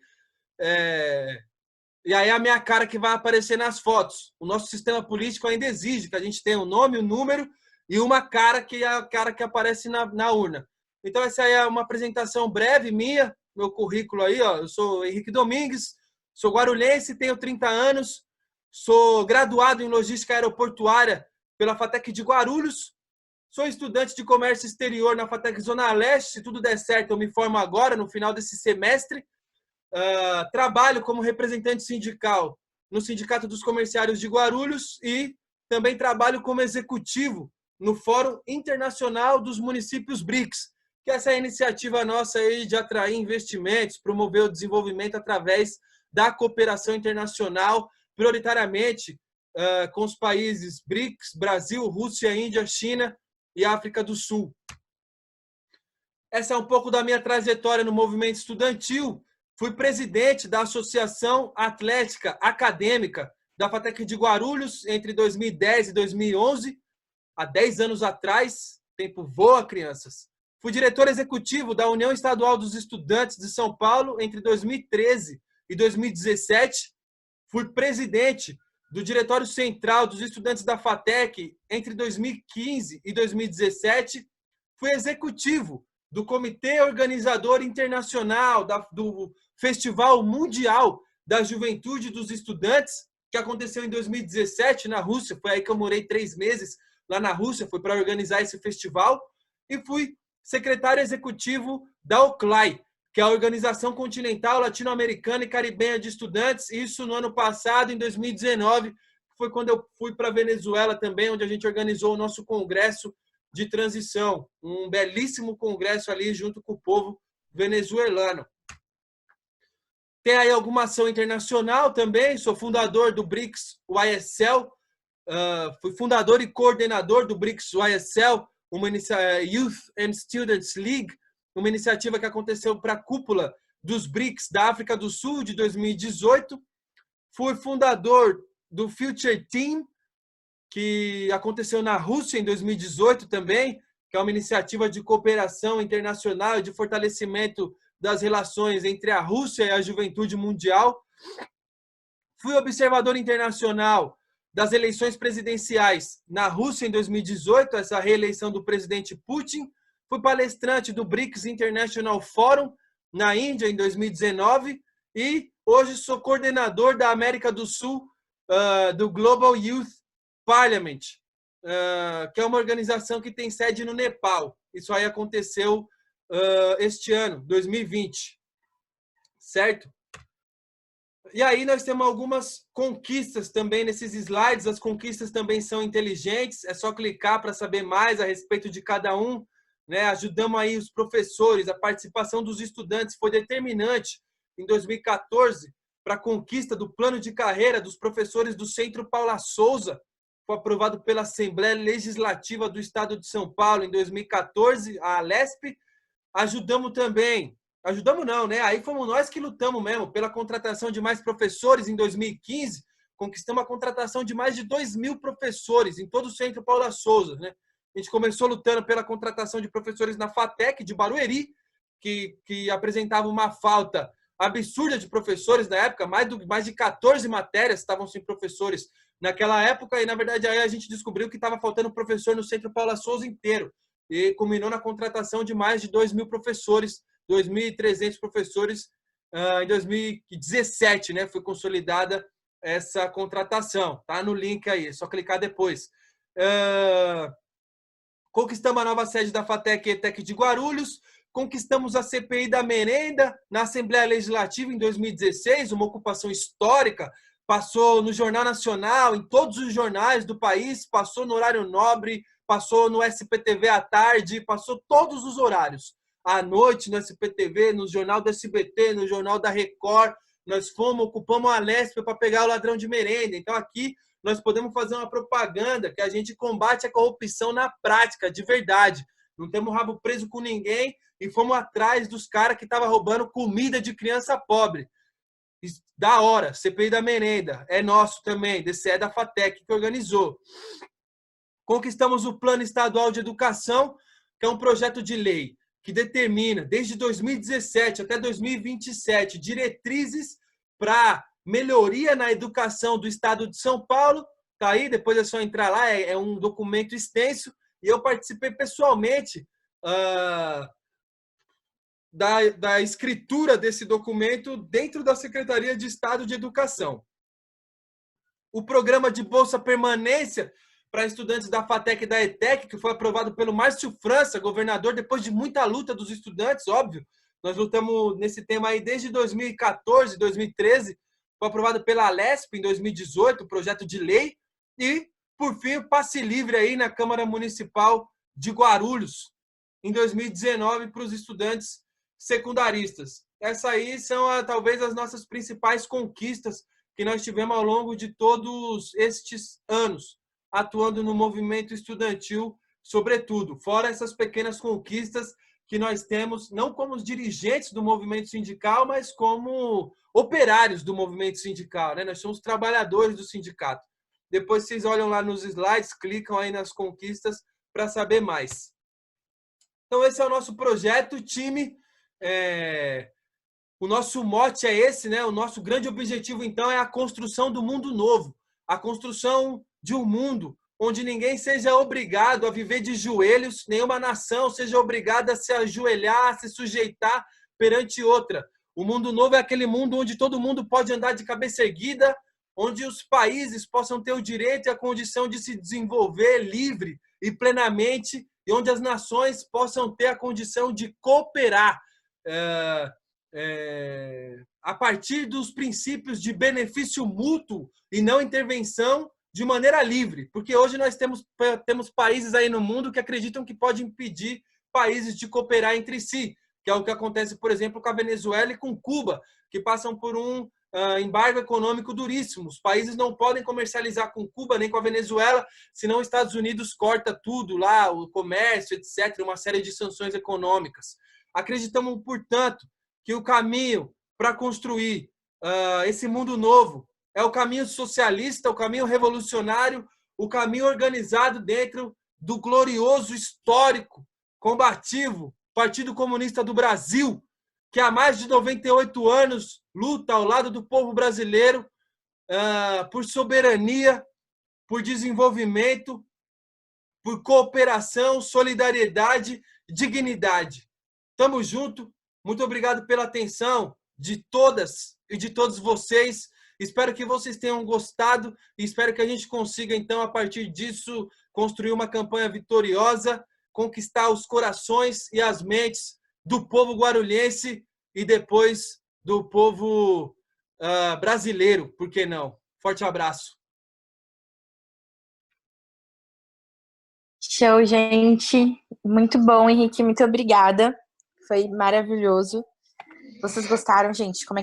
E aí a minha cara que vai aparecer nas fotos. O nosso sistema político ainda exige que a gente tenha um nome, um número e uma cara que é a cara que aparece na urna. Então essa aí é uma apresentação breve minha, meu currículo aí, ó. Eu sou Henrique Domingues, sou guarulhense, tenho 30 anos, sou graduado em logística aeroportuária pela FATEC de Guarulhos. Sou estudante de comércio exterior na FATEC Zona Leste. Se tudo der certo, eu me formo agora, no final desse semestre. Trabalho como representante sindical no Sindicato dos Comerciários de Guarulhos e também trabalho como executivo no Fórum Internacional dos Municípios BRICS, que é essa iniciativa nossa aí de atrair investimentos, promover o desenvolvimento através da cooperação internacional, prioritariamente com os países BRICS, Brasil, Rússia, Índia, China e África do Sul. Essa é um pouco da minha trajetória no movimento estudantil. Fui presidente da Associação Atlética Acadêmica da FATEC de Guarulhos entre 2010 e 2011, há 10 anos atrás. O tempo voa, crianças. Fui diretor executivo da União Estadual dos Estudantes de São Paulo entre 2013 e 2017. Fui presidente do Diretório Central dos Estudantes da FATEC entre 2015 e 2017. Fui executivo do Comitê Organizador Internacional do Festival Mundial da Juventude dos Estudantes, que aconteceu em 2017 na Rússia. Foi aí que eu morei 3 meses lá na Rússia, foi para organizar esse festival. E fui secretário executivo da OCLAI, que é a Organização Continental Latino-Americana e Caribenha de Estudantes. Isso no ano passado, em 2019, foi quando eu fui para a Venezuela também, onde a gente organizou o nosso congresso de transição, um belíssimo congresso ali junto com o povo venezuelano. Tem aí alguma ação internacional também, sou fundador do BRICS YSL, fui fundador e coordenador do BRICS YSL, uma Youth and Students League, uma iniciativa que aconteceu para a cúpula dos BRICS da África do Sul de 2018. Fui fundador do Future Team, que aconteceu na Rússia em 2018 também, que é uma iniciativa de cooperação internacional e de fortalecimento das relações entre a Rússia e a juventude mundial. Fui observador internacional das eleições presidenciais na Rússia em 2018, essa reeleição do presidente Putin. Fui palestrante do BRICS International Forum na Índia em 2019 e hoje sou coordenador da América do Sul do Global Youth Parliament, que é uma organização que tem sede no Nepal. Isso aí aconteceu este ano, 2020, certo? E aí nós temos algumas conquistas também nesses slides. As conquistas também são inteligentes, é só clicar para saber mais a respeito de cada um, né? Ajudamos aí os professores, a participação dos estudantes foi determinante em 2014 para a conquista do plano de carreira dos professores do Centro Paula Souza. Foi aprovado pela Assembleia Legislativa do Estado de São Paulo em 2014, a Alesp. Ajudamos também, ajudamos não, né? Aí fomos nós que lutamos mesmo pela contratação de mais professores em 2015, conquistamos a contratação de mais de 2.000 professores em todo o Centro Paula Souza, né? A gente começou lutando pela contratação de professores na FATEC de Barueri, que apresentava uma falta absurda de professores na época, mais de 14 matérias estavam sem professores naquela época, e na verdade aí a gente descobriu que estava faltando professor no Centro Paula Souza inteiro, e culminou na contratação de mais de 2.000 professores, 2.300 professores em 2017, né? Foi consolidada essa contratação, tá no link aí, é só clicar depois. Conquistamos a nova sede da FATEC e ETEC de Guarulhos, conquistamos a CPI da merenda na Assembleia Legislativa em 2016, uma ocupação histórica, passou no Jornal Nacional, em todos os jornais do país, passou no horário nobre, passou no SPTV à tarde, passou todos os horários. À noite no SPTV, no jornal do SBT, no jornal da Record, nós ocupamos a Alesp para pegar o ladrão de merenda. Então aqui nós podemos fazer uma propaganda que a gente combate a corrupção na prática, de verdade. Não temos rabo preso com ninguém e fomos atrás dos caras que estavam roubando comida de criança pobre. Da hora, CPI da merenda, é nosso também, DCE da FATEC que organizou. Conquistamos o Plano Estadual de Educação, que é um projeto de lei que determina, desde 2017 até 2027, diretrizes para melhoria na educação do Estado de São Paulo. Tá aí, depois é só entrar lá, é um documento extenso, e eu participei pessoalmente da escritura desse documento dentro da Secretaria de Estado de Educação. O programa de Bolsa Permanência para estudantes da FATEC e da ETEC, que foi aprovado pelo Márcio França, governador, depois de muita luta dos estudantes, óbvio. Nós lutamos nesse tema aí desde 2014, 2013, foi aprovado pela Alesp em 2018, o projeto de lei, e, por fim, o passe livre aí na Câmara Municipal de Guarulhos, em 2019, para os estudantes secundaristas. Essas aí são talvez as nossas principais conquistas que nós tivemos ao longo de todos estes anos, atuando no movimento estudantil, sobretudo, fora essas pequenas conquistas que nós temos, não como os dirigentes do movimento sindical, mas como operários do movimento sindical, né? Nós somos trabalhadores do sindicato. Depois vocês olham lá nos slides, clicam aí nas conquistas para saber mais. Então esse é o nosso projeto, time. O nosso mote é esse, né? O nosso grande objetivo, então, é a construção do mundo novo, a construção de um mundo onde ninguém seja obrigado a viver de joelhos, nenhuma nação seja obrigada a se ajoelhar, a se sujeitar perante outra. O mundo novo é aquele mundo onde todo mundo pode andar de cabeça erguida, onde os países possam ter o direito e a condição de se desenvolver livre e plenamente, e onde as nações possam ter a condição de cooperar a partir dos princípios de benefício mútuo e não intervenção, de maneira livre. Porque hoje nós temos países aí no mundo que acreditam que pode impedir países de cooperar entre si, que é o que acontece, por exemplo, com a Venezuela e com Cuba, que passam por um embargo econômico duríssimo. Os países não podem comercializar com Cuba nem com a Venezuela, senão os Estados Unidos corta tudo lá, o comércio, etc., uma série de sanções econômicas. Acreditamos, portanto, que o caminho para construir esse mundo novo é o caminho socialista, o caminho revolucionário, o caminho organizado dentro do glorioso, histórico, combativo Partido Comunista do Brasil, que há mais de 98 anos luta ao lado do povo brasileiro por soberania, por desenvolvimento, por cooperação, solidariedade, dignidade. Tamo junto. Muito obrigado pela atenção de todas e de todos vocês. Espero que vocês tenham gostado e espero que a gente consiga, então, a partir disso, construir uma campanha vitoriosa, conquistar os corações e as mentes do povo guarulhense e depois do povo brasileiro, por que não? Forte abraço. Show, gente. Muito bom, Henrique. Muito obrigada. Foi maravilhoso. Vocês gostaram, gente? Como é que